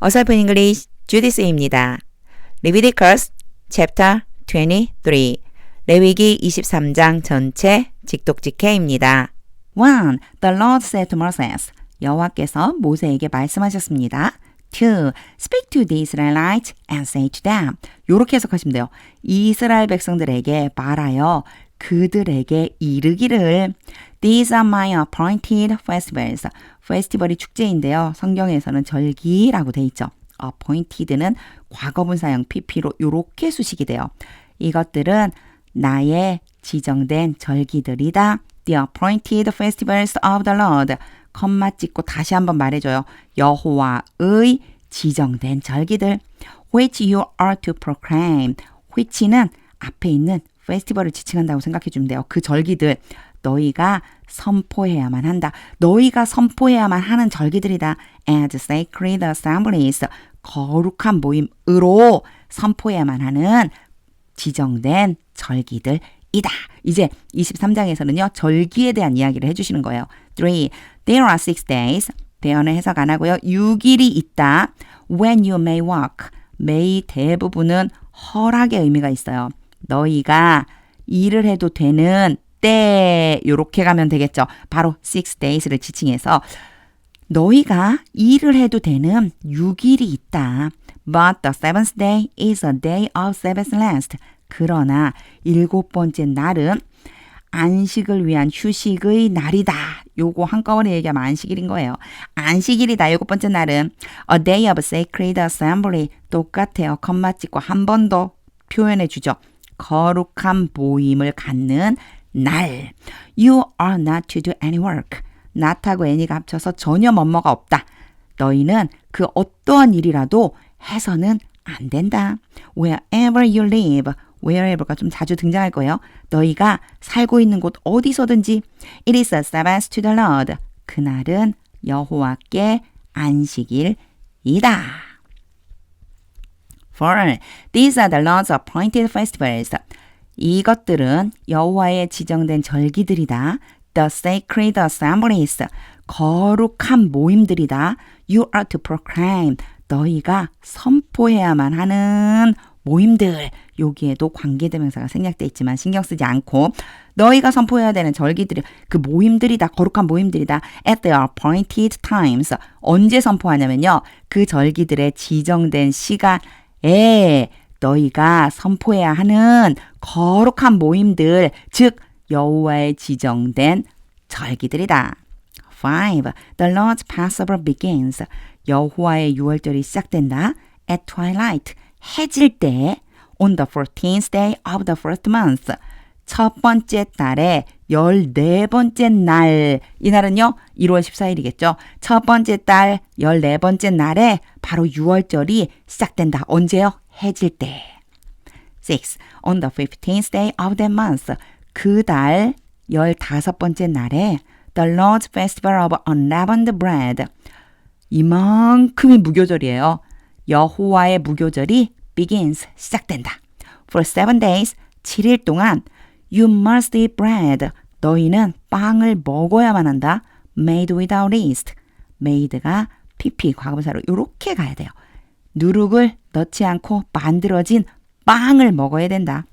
어설픈 잉글리시 주디스입니다. 레비티커스 챕터 23 레위기 23장 전체 직독직해입니다. 1. The Lord said to Moses. 여호와께서 모세에게 말씀하셨습니다. 2. Speak to the Israelites and say to them. 요렇게 해석하시면 돼요. 이스라엘 백성들에게 말하여 그들에게 이르기를 These are my appointed festivals. 페스티벌이 축제인데요. 성경에서는 절기라고 돼 있죠. appointed는 과거분사형 PP로 요렇게 수식이 돼요. 이것들은 나의 지정된 절기들이다. The appointed festivals of the Lord. 컴마 찍고 다시 한번 말해줘요. 여호와의 지정된 절기들. Which you are to proclaim. which는 앞에 있는 페스티벌을 지칭한다고 생각해주면 돼요. 그 절기들. 너희가 선포해야만 한다. 너희가 선포해야만 하는 절기들이다. As sacred assemblies. 거룩한 모임으로 선포해야만 하는 지정된 절기들이다. 이제 23장에서는요. 절기에 대한 이야기를 해주시는 거예요. 3. There are 6 days. 대언을 해석 안 하고요. 6일이 있다. When you may walk. may 대부분은 허락의 의미가 있어요. 너희가 일을 해도 되는 때 요렇게 가면 되겠죠. 바로 6 days를 지칭해서 너희가 일을 해도 되는 6일이 있다. But the seventh day is a day of Sabbath rest. 그러나 7번째 날은 안식을 위한 휴식의 날이다. 요거 한꺼번에 얘기하면 안식일인 거예요. 안식일이다. 7번째 날은 a day of sacred assembly. 똑같아요. 컴마 찍고 한 번 더 표현해 주죠. 거룩한 모임을 갖는 날. You are not to do any work. not하고 any가 합쳐서 전혀 뭐뭐가 없다. 너희는 그 어떠한 일이라도 해서는 안 된다. Wherever you live. wherever가 좀 자주 등장할 거예요. 너희가 살고 있는 곳 어디서든지 It is a Sabbath to the Lord. 그날은 여호와께 안식일이다. 4. These are the Lord's appointed festivals. 이것들은 여호와의 지정된 절기들이다. The sacred assemblies. 거룩한 모임들이다. You are to proclaim. 너희가 선포해야만 하는 모임들. 여기에도 관계대명사가 생략돼 있지만 신경 쓰지 않고 너희가 선포해야 되는 절기들이 그 모임들이다. 거룩한 모임들이다. At the appointed times. 언제 선포하냐면요. 그 절기들의 지정된 시간에 너희가 선포해야 하는 거룩한 모임들, 즉 여호와의 지정된 절기들이다. 5. The Lord's Passover begins. 여호와의 유월절이 시작된다. At twilight. 해질 때. On the 14th day of the first month. 첫 번째 달에 14번째 날. 이 날은요. 1월 14일이겠죠. 첫 번째 달 14번째 날에 바로 유월절이 시작된다. 언제요? 해질 때. 6. On the 15th day of that month. 그 달 15번째 날에 The Lord's Festival of Unleavened Bread. 이만큼이 무교절이에요. 여호와의 무교절이 begins, 시작된다. For 7 days, 7일 동안 You must eat bread. 너희는 빵을 먹어야만 한다. Made without yeast. made가 PP 과거분사로 이렇게 가야 돼요. 누룩을 넣지 않고 만들어진 빵을 먹어야 된다.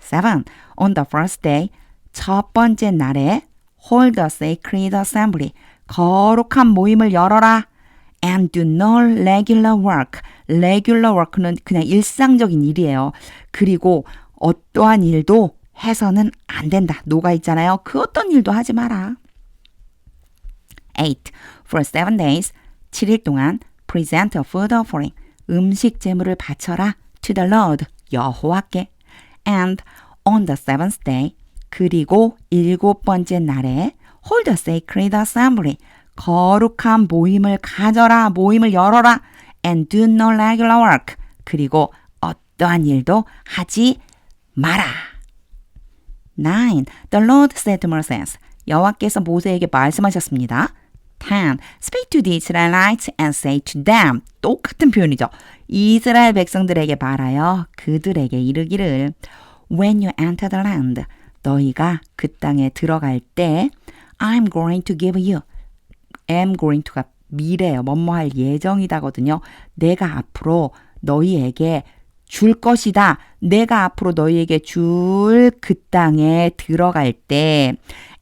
7. On the first day, 첫 번째 날에 hold a sacred assembly. 거룩한 모임을 열어라. And do no regular work. regular work는 그냥 일상적인 일이에요. 그리고 어떠한 일도 해서는 안 된다. 노가 있잖아요. 그 어떤 일도 하지 마라. 8. For 7 days, 7일 동안 present a food offering. 음식 제물을 바쳐라. To the Lord, 여호와께. And on the 7th day, 그리고 7번째 날에 hold a sacred assembly. 거룩한 모임을 가져라. 모임을 열어라. And do no regular work. 그리고 어떠한 일도 하지 마라. 9. The Lord said to Moses. 여호와께서 모세에게 말씀하셨습니다. 10. Speak to the Israelites and say to them. 똑같은 표현이죠. 이스라엘 백성들에게 말하여 그들에게 이르기를 When you enter the land. 너희가 그 땅에 들어갈 때 I'm going to give you. am going to가 미래요. 뭐뭐 할 예정이다거든요. 내가 앞으로 너희에게 줄 것이다. 내가 앞으로 너희에게 줄 그 땅에 들어갈 때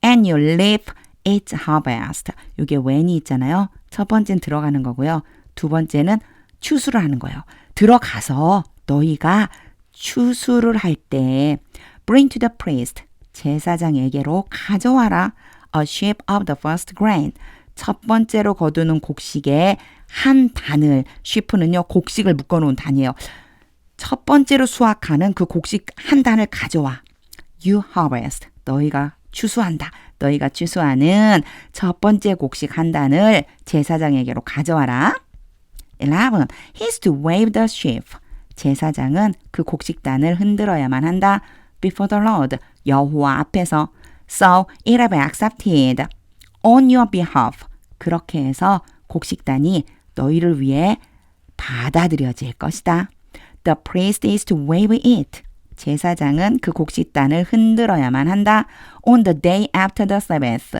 and you reap its harvest. 이게 when이 있잖아요. 첫 번째는 들어가는 거고요. 두 번째는 추수를 하는 거예요. 들어가서 너희가 추수를 할 때 bring to the priest. 제사장에게로 가져와라. A sheaf of the first grain. 첫 번째로 거두는 곡식의 한 단을, sheaf는요, 곡식을 묶어놓은 단이에요. 첫 번째로 수확하는 그 곡식 한 단을 가져와. You harvest. 너희가 추수한다. 너희가 추수하는 첫 번째 곡식 한 단을 제사장에게로 가져와라. 11. He's to wave the sheaf. 제사장은 그 곡식단을 흔들어야만 한다. Before the Lord. 여호와 앞에서. So it will be accepted on your behalf. 그렇게 해서 곡식단이 너희를 위해 받아들여질 것이다. The priest is to wave it. 제사장은 그 곡식단을 흔들어야만 한다. On the day after the Sabbath.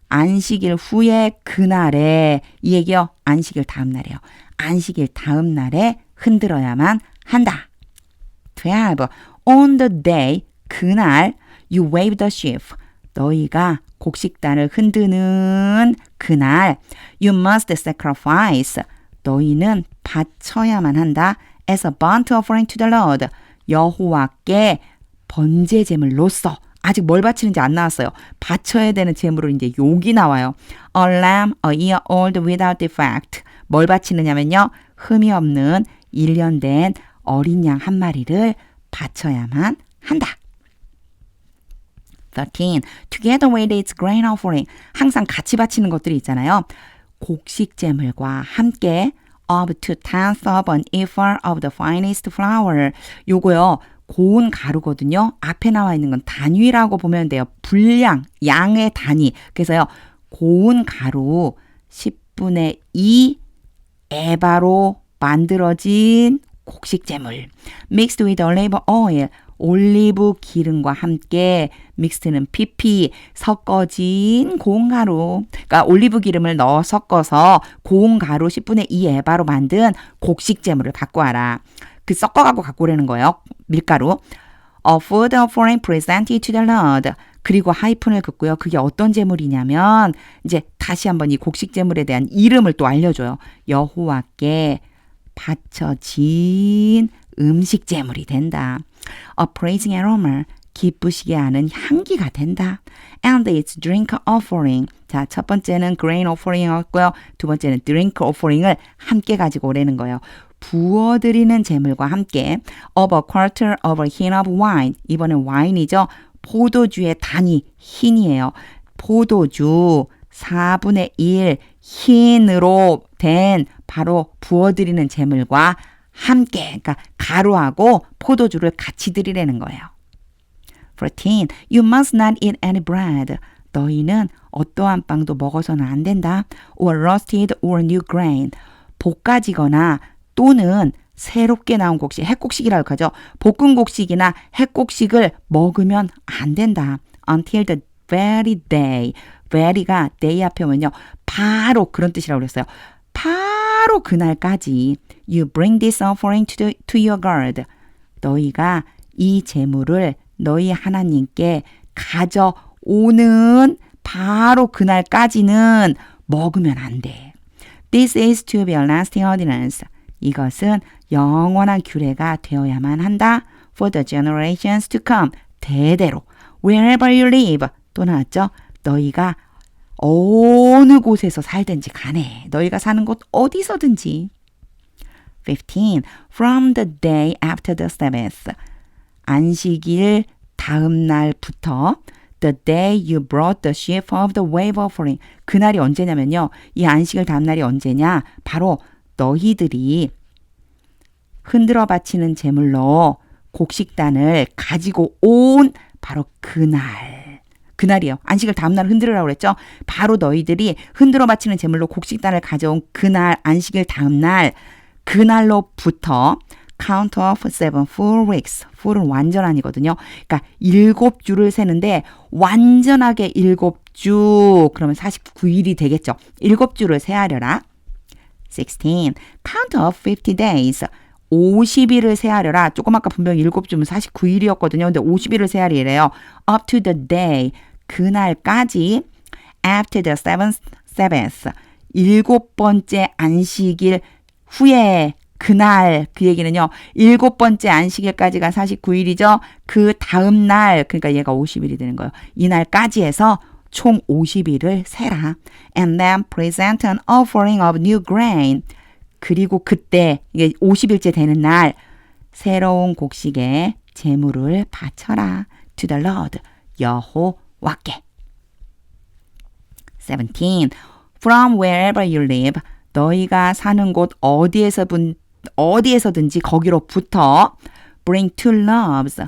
안식일 후에 그날에, 이 얘기요. 안식일 다음 날이에요. 안식일 다음 날에 흔들어야만 한다. 12. On the day, 그날, you wave the sheaf. 너희가 곡식단을 흔드는 그날, you must sacrifice. 너희는 바쳐야만 한다. As a burnt offering to the Lord. 여호와께 번제 제물로서. 아직 뭘 바치는지 안 나왔어요. 바쳐야 되는 제물로 이제 욕이 나와요. A lamb a year old without defect. 뭘 바치느냐면요. 흠이 없는 1년 된 어린 양 한 마리를 바쳐야만 한다. 13. Together with its grain offering. 항상 같이 바치는 것들이 있잖아요. 곡식 제물과 함께 of 2/10 of an ephah of the finest flour. 요거요. 고운 가루거든요. 앞에 나와 있는 건 단위라고 보면 돼요. 분량, 양의 단위. 그래서요. 고운 가루 10분의 2 에바로 만들어진 곡식 제물. Mixed with olive oil. 올리브 기름과 함께 믹스는 pp 섞어진 고운 가루. 그러니까 올리브 기름을 넣어 섞어서 고운 가루 10분의 2 에바로 만든 곡식 제물을 갖고 와라. 그 섞어갖고 갖고 오라는 거예요. 밀가루. A food offering presented to the Lord. 그리고 하이픈을 긋고요. 그게 어떤 제물이냐면 이제 다시 한번 이 곡식 제물에 대한 이름을 또 알려줘요. 여호와께 바쳐진 음식 제물이 된다. A praising aroma. 기쁘시게 하는 향기가 된다. And its drink offering. 자, 첫 번째는 grain offering이었고요. 두 번째는 drink offering을 함께 가지고 오라는 거예요. 부어드리는 제물과 함께 of a quarter of a hin of wine. 이번엔 와인이죠. 포도주의 단위 흰이에요. 포도주 4분의 1 흰으로 된 바로 부어드리는 제물과 함께, 그러니까 가루하고 포도주를 같이 드리라는 거예요. 14. You must not eat any bread. 너희는 어떠한 빵도 먹어서는 안 된다. Or roasted or new grain. 볶아지거나 또는 새롭게 나온 곡식, 핵곡식이라고 하죠. 볶은 곡식이나 핵곡식을 먹으면 안 된다. Until the very day. very가 day 앞에 오면요. 바로 그런 뜻이라고 그랬어요. 바로 그날까지 you bring this offering to your God. 너희가 이 제물을 너희 하나님께 가져오는 바로 그날까지는 먹으면 안 돼. This is to be a lasting ordinance. 이것은 영원한 규례가 되어야만 한다. For the generations to come. 대대로. Wherever you live. 또 나왔죠? 너희가 어느 곳에서 살든지 간에 너희가 사는 곳 어디서든지. 15. From the day after the Sabbath. 안식일 다음 날부터 the day you brought the sheaf of the wave offering. 그날이 언제냐면요. 이 안식일 다음 날이 언제냐? 바로 너희들이 흔들어 바치는 제물로 곡식단을 가지고 온 바로 그날이에요. 안식일 다음 날 흔들으라고 그랬죠. 바로 너희들이 흔들어 바치는 제물로 곡식단을 가져온 그날, 안식일 다음 날, 그날로부터 count of 7 full weeks. full은 완전한이거든요. 그러니까 7주를 세는데 완전하게 7주, 그러면 49일이 되겠죠. 7주를 세하려라. 16. Count up 50 days. 50일을 세하려라. 조금 아까 분명히 7주면 49일이었거든요. 근데 50일을 세하리래요. Up to the day. 그날까지 after the seventh Sabbath. 7번째 안식일 후에 그날 그 얘기는요. 7번째 안식일까지가 49일이죠. 그 다음 날 그러니까 얘가 50일이 되는 거예요. 이날까지 해서 총 50일을 세라. And then present an offering of new grain. 그리고 그때 이게 50일째 되는 날 새로운 곡식에 제물을 바쳐라. To the Lord. 여호와께. 17. From wherever you live. 너희가 사는 곳 어디에서든지 거기로부터 bring 2 loaves.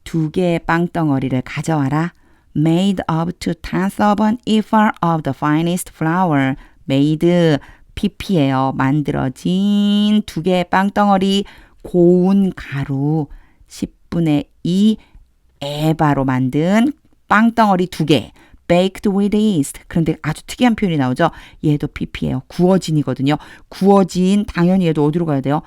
2개의 빵덩어리를 가져와라. Made of 2/10 of an ephah of the finest flour. Made pp예요. 만들어진 2개의 빵덩어리 고운 가루 10분의 2 에바로 만든 빵덩어리 2개. Baked with yeast. 그런데 아주 특이한 표현이 나오죠. 얘도 pp예요. 구워진이거든요. 구워진 당연히 얘도 어디로 가야 돼요?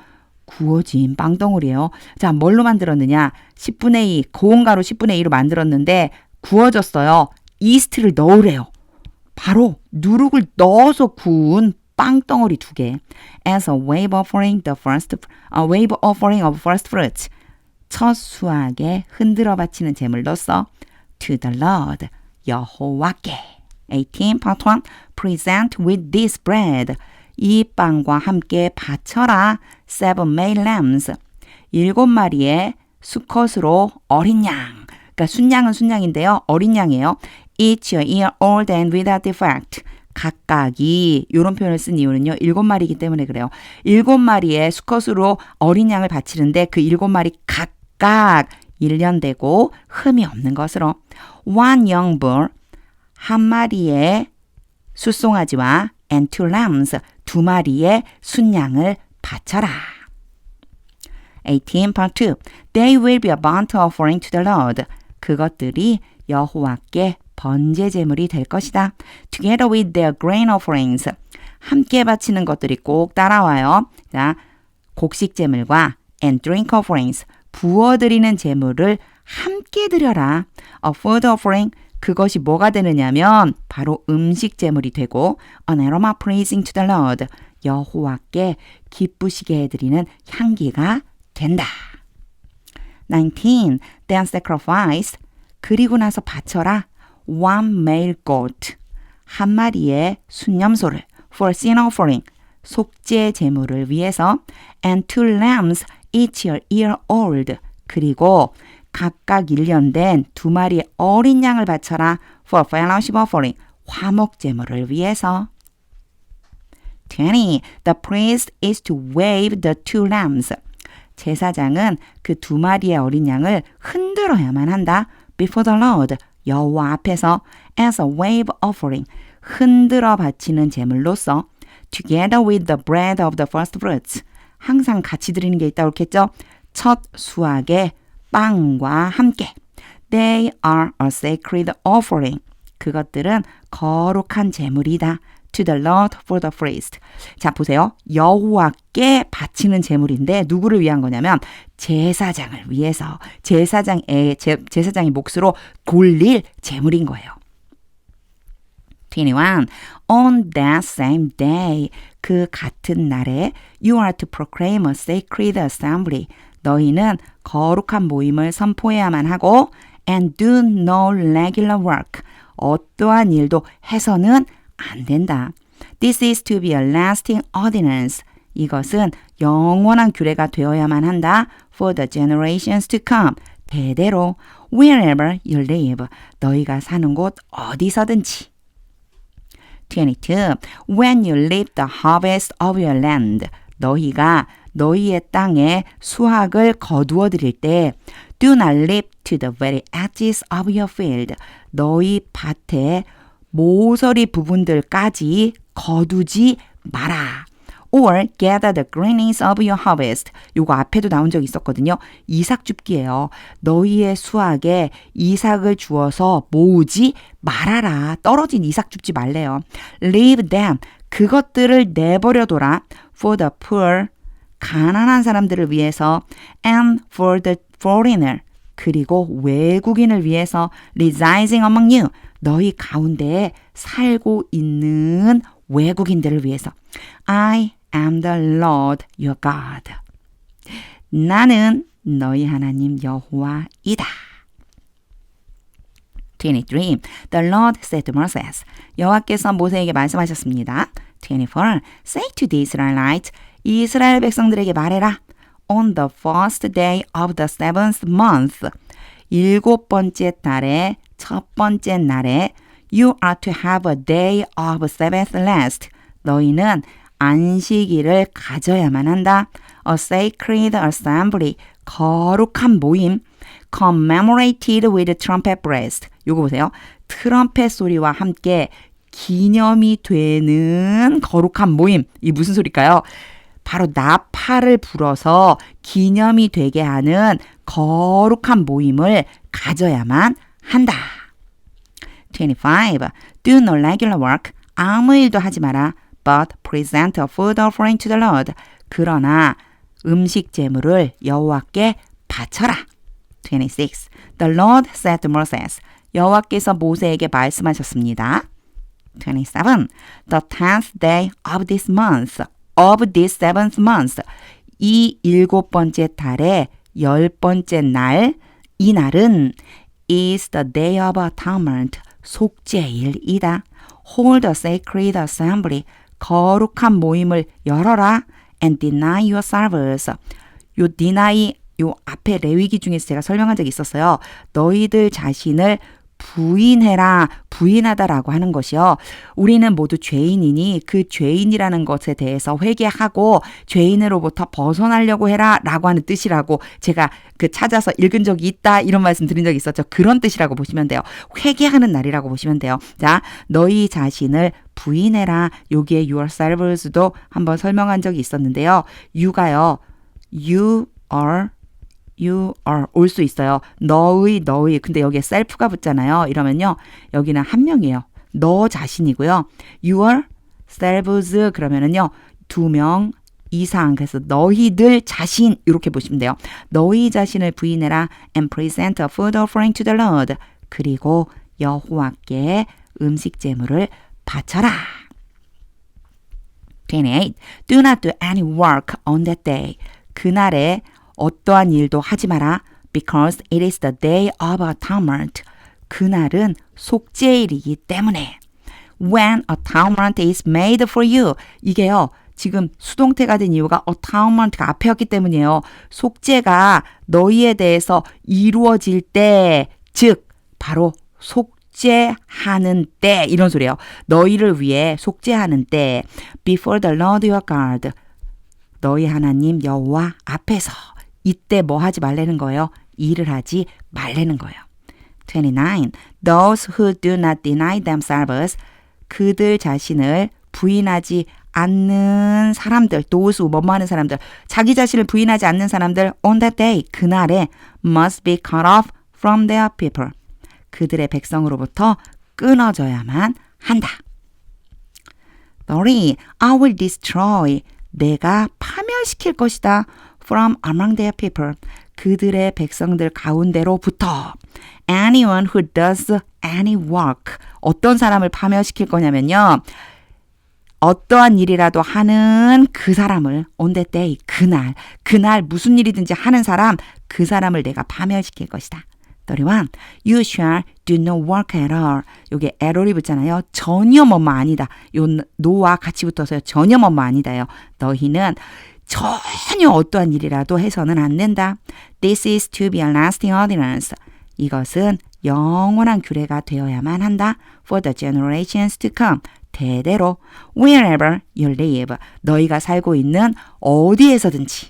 구워진 빵덩어리예요. 자, 뭘로 만들었느냐? 10분의 2 고운 가루 10분의 2로 만들었는데 구워졌어요. 이스트를 넣으래요. 바로 누룩을 넣어서 구운 빵덩어리 2개. As a wave offering of first fruits. 첫 수확에 흔들어 바치는 제물로서 to the Lord. 여호와께. 18. Part 1. Present with this bread. 이 빵과 함께 바쳐라. 7 male lambs. 7마리의 수컷으로 어린 양. 그러니까 순양은 순양인데요. 어린 양이에요. Each a year old and without defect. 각각이 이런 표현을 쓴 이유는요. 7마리이기 때문에 그래요. 7마리의 수컷으로 어린 양을 바치는데 그 7마리 각각 1년 되고 흠이 없는 것으로 one young bull 한 마리의 숫송아지와 and 2 lambs 2마리의 순양을 바쳐라. 18 part 2 They will be a burnt offering to the Lord. 그것들이 여호와께 번제 제물이 될 것이다. Together with their grain offerings. 함께 바치는 것들이 꼭 따라와요. 자, 곡식 제물과 and drink offerings. 부어드리는 제물을 함께 드려라. A food offering. 그것이 뭐가 되느냐면 바로 음식 제물이 되고 an aroma pleasing to the Lord. 여호와께 기쁘시게 해드리는 향기가 된다. 19. Then sacrifice. 그리고 나서 바쳐라. One male goat. 한 마리의 순념소를 for sin offering. 속죄 제물을 위해서 and 2 lambs each a year old. 그리고 각각 1년 된 2마리의 어린 양을 바쳐라 for fellowship offering. 화목 제물을 위해서. 20. The priest is to wave the 2 lambs. 제사장은 그 2마리의 어린 양을 흔들어야만 한다. Before the Lord. 여호와 앞에서 as a wave offering. 흔들어 바치는 제물로서 together with the bread of the first fruits. 항상 같이 드리는 게 있다고 했겠죠. 첫 수확의 빵과 함께. They are a sacred offering. 그것들은 거룩한 제물이다. To the Lord for the priest. 자, 보세요. 여호와께 바치는 제물인데 누구를 위한 거냐면 제사장을 위해서 제사장의 몫으로 돌릴 제물인 거예요. 21. On that same day. 그 같은 날에 you are to proclaim a sacred assembly. 너희는 거룩한 모임을 선포해야만 하고 and do no regular work. 어떠한 일도 해서는 안 된다. This is to be a lasting ordinance. 이것은 영원한 규례가 되어야만 한다. For the generations to come. 대대로 wherever you live. 너희가 사는 곳 어디서든지. 22. When you reap the harvest of your land. 너희가 너희의 땅에 수확을 거두어 드릴 때 do not reap to the very edges of your field. 너희 밭의 모서리 부분들까지 거두지 마라. or gather the gleanings of your harvest. 요거 앞에도 나온 적 있었거든요. 이삭 줍기예요. 너희의 수확에 이삭을 주어서 모으지 말아라. 떨어진 이삭 줍지 말래요. Leave them. 그것들을 내버려둬라. For the poor. 가난한 사람들을 위해서 and for the foreigner. 그리고 외국인을 위해서 residing among you. 너희 가운데에 살고 있는 외국인들을 위해서. I am the Lord your God. 나는 너희 하나님 여호와이다. 23. The Lord said to Moses. 여호와께서 모세에게 말씀하셨습니다. 24. Say to the Israelites. 이스라엘 백성들에게 말해라. On the first day of the seventh month. 7번째 달의 첫 번째 날에 You are to have a day of Sabbath rest. 너희는 안식일을 가져야만 한다. A sacred assembly. 거룩한 모임. Commemorated with trumpet blast. 요거 보세요. 트럼펫 소리와 함께 기념이 되는 거룩한 모임. 이 무슨 소리일까요? 바로 나팔을 불어서 기념이 되게 하는 거룩한 모임을 가져야만 한다. 25. Do no regular work. 아무 일도 하지 마라. But present a food offering to the Lord. 그러나 음식 제물을 여호와께 바쳐라. 26. The Lord said to Moses. 여호와께서 모세에게 말씀하셨습니다. 27. The 10th day of this month. Of this seventh month. 이 7번째 달의 10번째 날. 이 날은 is the day of atonement. 속죄일이다. Hold a sacred assembly. 거룩한 모임을 열어라. And deny yourselves. 요 deny 요 앞에 레위기 중에서 제가 설명한 적이 있었어요. 너희들 자신을 부인해라, 부인하다라고 하는 것이요. 우리는 모두 죄인이니 그 죄인이라는 것에 대해서 회개하고 죄인으로부터 벗어나려고 해라 라고 하는 뜻이라고 제가 찾아서 읽은 적이 있다 이런 말씀 드린 적이 있었죠. 그런 뜻이라고 보시면 돼요. 회개하는 날이라고 보시면 돼요. 자, 너희 자신을 부인해라. 여기에 yourselves도 한번 설명한 적이 있었는데요. you가요. you are 올 수 있어요. 너희. 근데 여기에 self가 붙잖아요. 이러면요. 여기는 한 명이에요. 너 자신이고요. yourselves 그러면은요. 2명 이상. 그래서 너희들 자신 이렇게 보시면 돼요. 너희 자신을 부인해라. And present a food offering to the Lord. 그리고 여호와께 음식 제물을 바쳐라. 28. Do not do any work on that day. 그날에 어떠한 일도 하지 마라. Because it is the day of atonement. 그날은 속죄일이기 때문에. When atonement is made for you. 이게요. 지금 수동태가 된 이유가 atonement가 앞에였기 때문이에요. 속죄가 너희에 대해서 이루어질 때, 즉 바로 속죄하는 때 이런 소리예요. 너희를 위해 속죄하는 때. Before the Lord your God. 너희 하나님 여호와 앞에서. 이때 뭐 하지 말라는 거예요? 일을 하지 말라는 거예요. 29. Those who do not deny themselves. 그들 자신을 부인하지 않는 사람들. those who 뭐뭐 하는 사람들. 자기 자신을 부인하지 않는 사람들 on that day. 그날에 must be cut off from their people. 그들의 백성으로부터 끊어져야만 한다. 30. I will destroy. 내가 파멸시킬 것이다. From among their people. 그들의 백성들 가운데로부터. Anyone who does any work. 어떤 사람을 파멸시킬 거냐면요. 어떠한 일이라도 하는 그 사람을 on that day. 그날 무슨 일이든지 하는 사람. 그 사람을 내가 파멸시킬 것이다. 31. You shall do no work at all. 요게 at all이 붙잖아요. 전혀 뭐뭐 아니다. 요 no와 같이 붙어서요. 전혀 뭐뭐 아니다요. 너희는 전혀 어떠한 일이라도 해서는 안 된다. This is to be a lasting ordinance. 이것은 영원한 규례가 되어야만 한다. For the generations to come. 대대로. Wherever you live. 너희가 살고 있는 어디에서든지.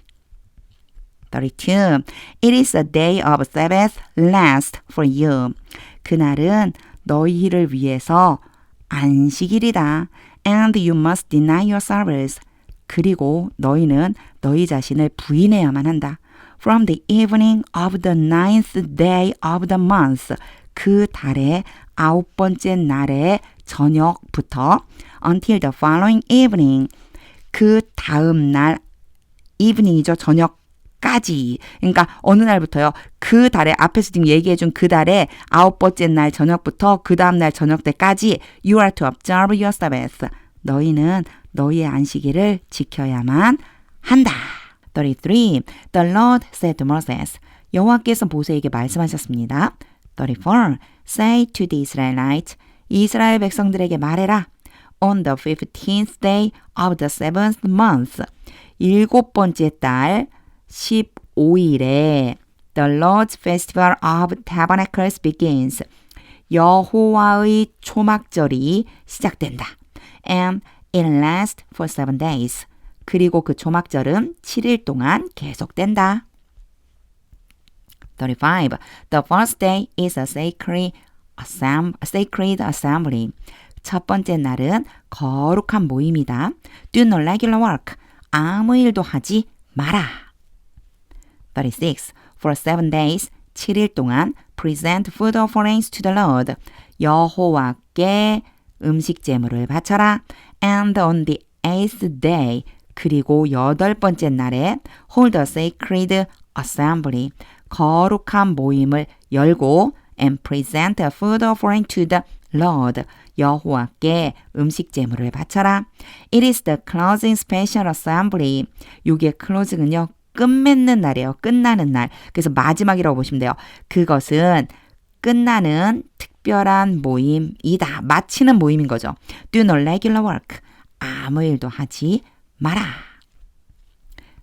32. It is a day of Sabbath rest for you. 그날은 너희를 위해서 안식일이다. And you must deny yourselves. 그리고 너희는 너희 자신을 부인해야만 한다. From the evening of the ninth day of the month. 그 달의 9번째 날의 저녁부터 until the following evening. 그 다음 날 evening이죠. 저녁까지. 그러니까 어느 날부터요. 그 달에 앞에서 지금 얘기해준 그 달의 9번째 날 저녁부터 그 다음 날 저녁 때까지 you are to observe your Sabbath. 너희는 너희의 안식일을 지켜야만 한다. 33. The Lord said to Moses. 여호와께서 모세에게 말씀하셨습니다. 34. Say to the Israelites. 이스라엘 백성들에게 말해라. On the 15th day of the seventh month. 7번째 달 15일에 The Lord's Festival of Tabernacles begins. 여호와의 초막절이 시작된다. And it lasts for 7 days. 그리고 그 초막절은 7일 동안 계속된다. 35. The first day is a sacred assembly. 첫 번째 날은 거룩한 모임이다. Do no regular work. 아무 일도 하지 마라. 36. For 7 days, 7일 동안 present food offerings to the Lord. 여호와께 음식 제물을 바쳐라. And on the 8th day, 그리고 8번째 날에 hold a sacred assembly. 거룩한 모임을 열고 and present a food offering to the Lord. 여호와께 음식 제물을 바쳐라. It is the closing special assembly. 이게 closing은요. 끝맺는 날이에요. 끝나는 날. 그래서 마지막이라고 보시면 돼요. 그것은 끝나는 특별한 모임이다. 마치는 모임인 거죠. Do no regular work. 아무 일도 하지 마라.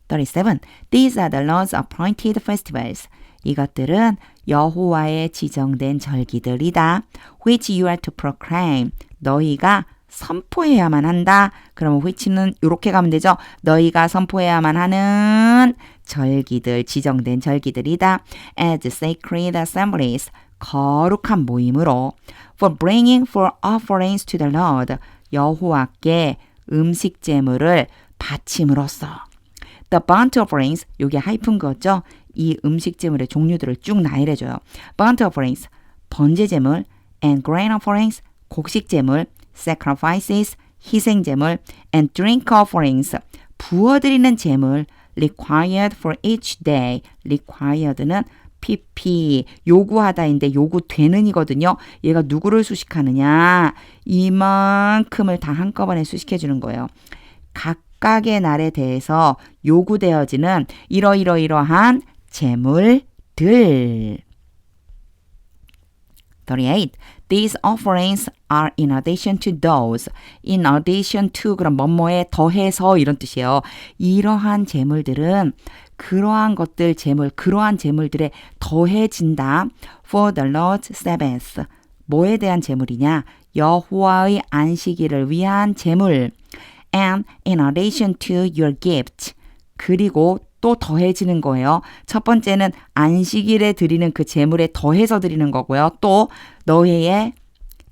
37. These are the Lord's appointed festivals. 이것들은 여호와의 지정된 절기들이다. Which you are to proclaim. 너희가 선포해야만 한다. 그러면 which는 이렇게 가면 되죠. 너희가 선포해야만 하는 절기들, 지정된 절기들이다. As sacred assemblies. 거룩한 모임으로. For bringing for offerings to the Lord. 여호와께 음식 제물을 바침으로써. The burnt offerings, 요게 하이픈 거죠. 이 음식 제물의 종류들을 쭉 나열해줘요. burnt offerings, 번제 제물, and grain offerings, 곡식 제물, sacrifices, 희생 제물, and drink offerings, 부어드리는 제물, required for each day. required는 pp, 요구하다인데 요구되는 이거든요. 얘가 누구를 수식하느냐. 이만큼을 다 한꺼번에 수식해 주는 거예요. 각각의 날에 대해서 요구되어지는 이러이러이러한 제물들. 38. These offerings are in addition to those. In addition to 그럼 뭐뭐에 더해서 이런 뜻이에요. 이러한 제물들은 그러한 것들 제물, 그러한 제물들에 더해진다. For the Lord's Sabbath. 뭐에 대한 제물이냐? 여호와의 안식일을 위한 제물. And in addition to your gift. 그리고 또 더해지는 거예요. 첫 번째는 안식일에 드리는 그 제물에 더해서 드리는 거고요. 또 너희의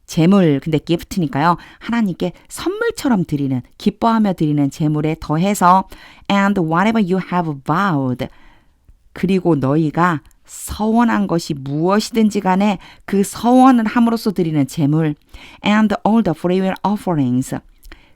제물, 근데 gift니까요. 하나님께 선물처럼 드리는, 기뻐하며 드리는 제물에 더해서 and whatever you have vowed. 그리고 너희가 서원한 것이 무엇이든지 간에 그 서원을 함으로써 드리는 제물 and all the freewill offerings.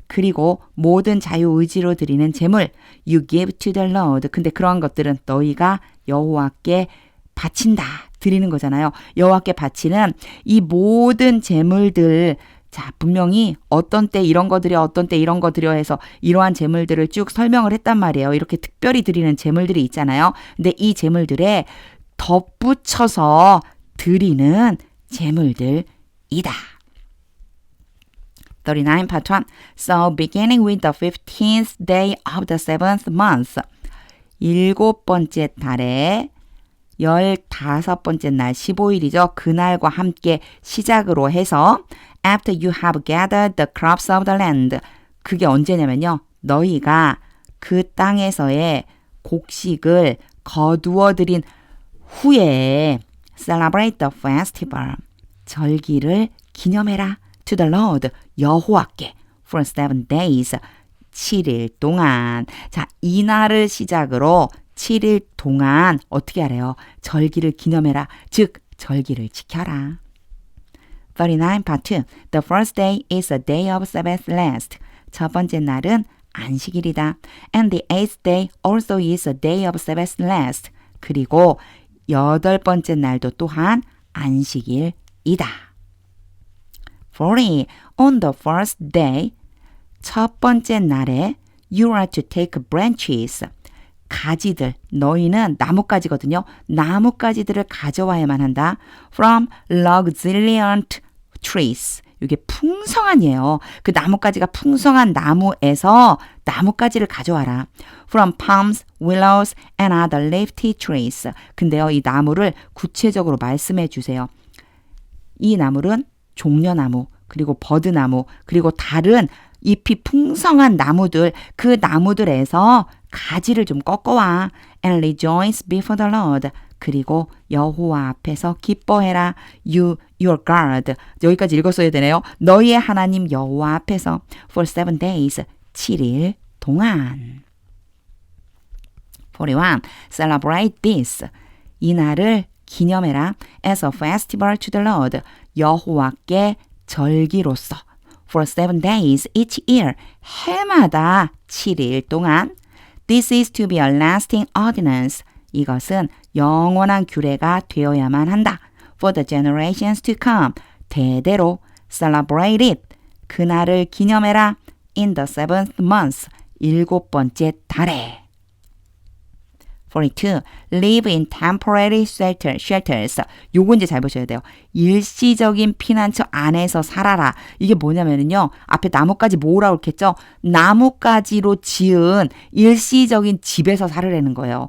그리고 모든 자유의지로 드리는 제물 you give to the Lord. 근데 그러한 것들은 너희가 여호와께 바친다. 드리는 거잖아요. 여호와께 바치는 이 모든 제물들 자 분명히 어떤 때 이런 거 드려 어떤 때 이런 거 드려 해서 이러한 제물들을 쭉 설명을 했단 말이에요. 이렇게 특별히 드리는 제물들이 있잖아요. 근데 이 제물들에 덧붙여서 드리는 제물들이다. 39 part 1. So beginning with the 15th day of the seventh month. 7번째 달에 15번째 날 15일이죠. 그날과 함께 시작으로 해서 after you have gathered the crops of the land. 그게 언제냐면요. 너희가 그 땅에서의 곡식을 거두어들인 후에 celebrate the festival. 절기를 기념해라. To the Lord, 여호와께 for 7 days, 7일 동안. 자, 이날을 시작으로 7일 동안 어떻게 하래요? 절기를 기념해라. 즉, 절기를 지켜라. 39 part 2. The first day is a day of Sabbath rest. 첫 번째 날은 안식일이다. And the eighth day also is a day of Sabbath rest. 그리고 여덟 번째 날도 또한 안식일이다. 40. On the first day, 첫 번째 날에 you are to take branches. 가지들, 너희는 나뭇가지거든요. 나뭇가지들을 가져와야만 한다. From luxuriant trees. 이게 풍성한이에요. 그 나뭇가지가 풍성한 나무에서 나뭇가지를 가져와라. From palms, willows, and other leafy trees. 근데요, 이 나무를 구체적으로 말씀해 주세요. 이 나무는 종려나무, 그리고 버드나무, 그리고 다른 잎이 풍성한 나무들, 그 나무들에서 가지를 좀 꺾어와. And rejoice before the Lord. 그리고 여호와 앞에서 기뻐해라. Your God. 여기까지 읽었어야 되네요. 너희의 하나님 여호와 앞에서 for 7 days. 7일 동안. 41. Celebrate this. 이 날을 기념해라. As a festival to the Lord. 여호와께 절기로서. For 7 days each year. 해마다 7일 동안. This is to be a lasting ordinance. 이것은 영원한 규례가 되어야만 한다. For the generations to come. 대대로 celebrate it. 그날을 기념해라. In the seventh month. 일곱 번째 달에. 42. Live in temporary shelters. 요거 이제 잘 보셔야 돼요. 일시적인 피난처 안에서 살아라. 이게 뭐냐면요. 앞에 나뭇가지 모으라고 했겠죠. 나뭇가지로 지은 일시적인 집에서 살으라는 거예요.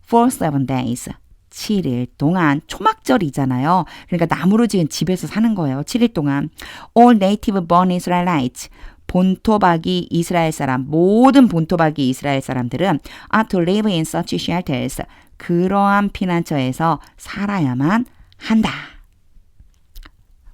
For 7 days. 7일 동안. 초막절이잖아요. 그러니까 나무로 지은 집에서 사는 거예요. 7일 동안. All native born Israelites. 본토박이 이스라엘 사람, 모든 본토박이 이스라엘 사람들은 are to live in such shelters. 그러한 피난처에서 살아야만 한다.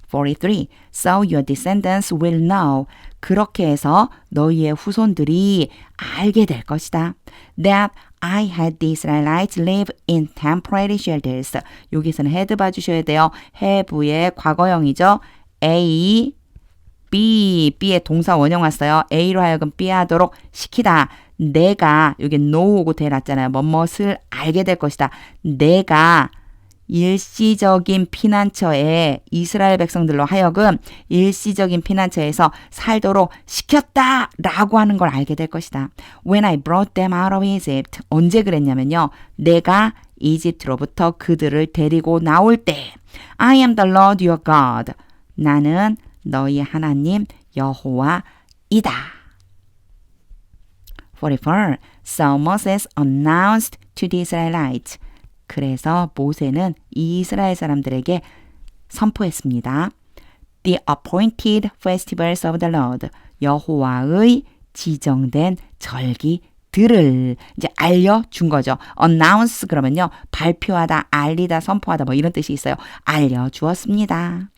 43. So your descendants will know. 그렇게 해서 너희의 후손들이 알게 될 것이다. That I had the Israelites live in temporary shelters. 여기서는 had 봐주셔야 돼요. have의 과거형이죠. A, B의 동사 원형 왔어요. A로 하여금 B 하도록 시키다. 내가, 여기 know고 대놨잖아요. 뭐뭇을 알게 될 것이다. 내가 일시적인 피난처에 이스라엘 백성들로 하여금 일시적인 피난처에서 살도록 시켰다 라고 하는 걸 알게 될 것이다. When I brought them out of Egypt. 언제 그랬냐면요. 내가 이집트로부터 그들을 데리고 나올 때 I am the Lord your God. 나는 너희 하나님 여호와이다. 44. So Moses announced to the Israelites. 그래서 모세는 이스라엘 사람들에게 선포했습니다. The appointed festivals of the Lord. 여호와의 지정된 절기들을 이제 알려준 거죠. announce 그러면요. 발표하다, 알리다, 선포하다 뭐 이런 뜻이 있어요. 알려주었습니다.